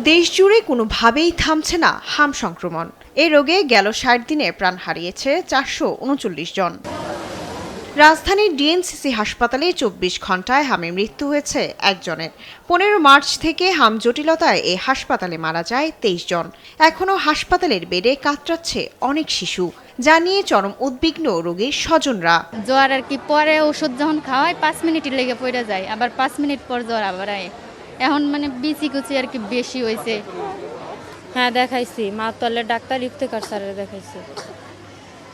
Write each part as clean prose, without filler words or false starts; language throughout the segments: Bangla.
দেশ জুড়ে কোনোভাবেই থামছে না হাম সংক্রমণ। এ রোগে গেল ৬০ দিনে প্রাণ হারিয়েছে ৪৩৯ জন। রাজধানীর ডিএনসিসি হাসপাতালে ২৪ ঘণ্টায় হামে মৃত্যু হয়েছে একজনের। ১৫ মার্চ থেকে হাম জটিলতায় এ হাসপাতালে মারা যায় ২৩ জন। এখনও হাসপাতালের বেডে কাতরাচ্ছে অনেক শিশু, যা নিয়ে চরম উদ্বিগ্ন রোগীর স্বজনরা। জ্বর আর কি পরে ওষুধ যখন খাওয়ায় ৫ মিনিটের লেগে পড়ে যায়, আবার ৫ মিনিট পর জ্বর আবার আয়। এখন মানে বিচি-কুচি আর কি বেশি হয়েছে। হ্যাঁ দেখাইছি, মাতলের ডাক্তার ইফতেখার স্যারের দেখাইছি।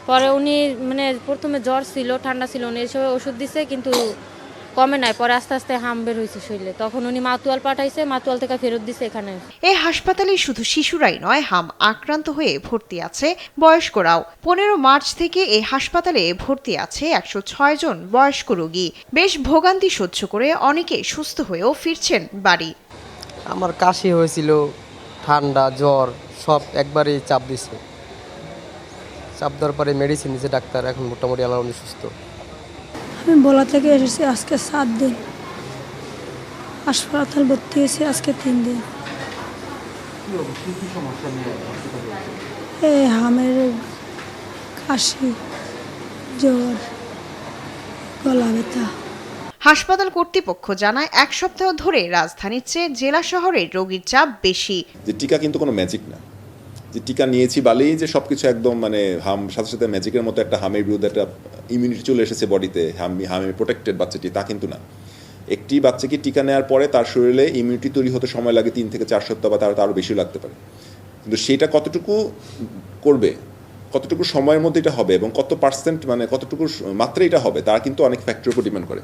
পরে উনি মানে প্রথমে জ্বর ছিল, ঠান্ডা ছিল, উনি এসব ওষুধ দিছে কিন্তু কমে নাই। পরে আস্তে আস্তে হাম বের হয়েছে শরীরে, তখন উনি মাতুয়াল পাঠাইছে, মাতুয়াল থেকে ফেরত দিছে এখানে। এই হাসপাতালে শুধু শিশুরাই নয়, হাম আক্রান্ত হয়ে ভর্তি আছে বয়স্করাও। ১৫ মার্চ থেকে এই হাসপাতালে ভর্তি আছে ১০৬ জন বয়স্ক রোগী। বেশ ভোগান্তি সহ্য করে অনেকে সুস্থ হয়েও ফিরছেন বাড়ি। আমার কাশি হয়েছিল, ঠান্ডা জ্বর সব একবারেই চাপ দিছে। চাপ দেওয়ার পরে মেডিসিন দিয়েছে ডাক্তার, এখন মোটামুটি আল্লাহর সুস্থ। আমি ভোলা থেকে এসেছি, আজকে ৭ দিন হাসপাতাল ভর্তি হয়েছি, আজকে ৩ দিন। এই হামের কাশি, জ্বর, গলা ব্যথা। হাসপাতাল কর্তৃপক্ষ জানায় ১ সপ্তাহ ধরে রাজধানীর চেয়ে জেলা শহরের রোগীর চাপ বেশি। যে টিকা কিন্তু কোনো ম্যাজিক না, যে টিকা নিয়েছি বলেই যে সবকিছু একদম মানে সাথে সাথে ম্যাজিকের মতো একটা হামের বিরুদ্ধে একটা ইমিউনিটি চলে এসেছে বডিতে, হামে প্রোটেক্টেড বাচ্চাটি, তা কিন্তু না। একটি বাচ্চাকে টিকা নেওয়ার পরে তার শরীরে ইমিউনিটি তৈরি হতে সময় লাগে ৩ থেকে ৪ সপ্তাহ বা তারও বেশি লাগতে পারে। কিন্তু সেটা কতটুকু করবে, কতটুকু সময়ের মধ্যে এটা হবে এবং কত পার্সেন্ট মানে কতটুকু মাত্রায় এটা হবে, তার কিন্তু অনেক ফ্যাক্টরের উপর ডিপেন্ড করে।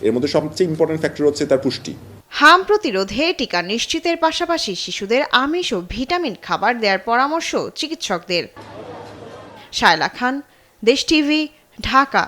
এর মধ্যে সবচেয়ে ইম্পর্টেন্ট ফ্যাক্টর হচ্ছে তার পুষ্টি। হাম প্রতিরোধে টিকা নিশ্চিতের পাশাপাশি শিশুদের আমিষ ও ভিটামিন খাবার দেওয়ার পরামর্শ চিকিৎসকদের। শায়লা খান, দেশ টিভি, ঢাকা।